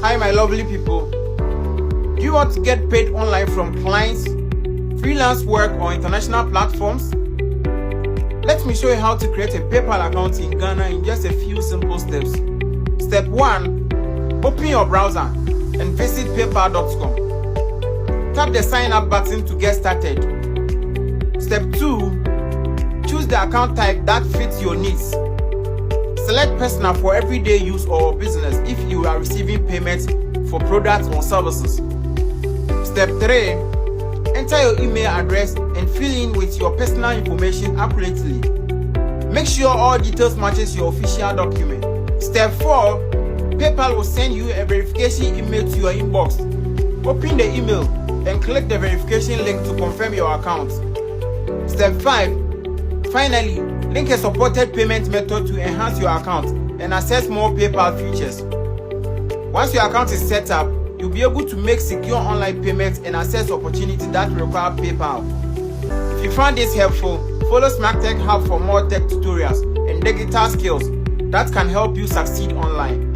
Hi my lovely people. Do you want to get paid online from clients, freelance work or international platforms? Let me show you how to create a PayPal account in Ghana in just a few simple steps. Step 1. Open your browser and visit paypal.com. Tap the sign up button to get started. Step 2. Choose the account type that fits your needs. Select personal for everyday use or business if you are receiving payments for products or services. Step 3. Enter your email address and fill in with your personal information accurately. Make sure all details matches your official document. Step 4. PayPal will send you a verification email to your inbox. Open the email and click the verification link to confirm your account. Step 5. Finally, link a supported payment method to enhance your account and access more PayPal features. Once your account is set up, you'll be able to make secure online payments and access opportunities that require PayPal. If you found this helpful, follow Smart Tech Hub for more tech tutorials and digital skills that can help you succeed online.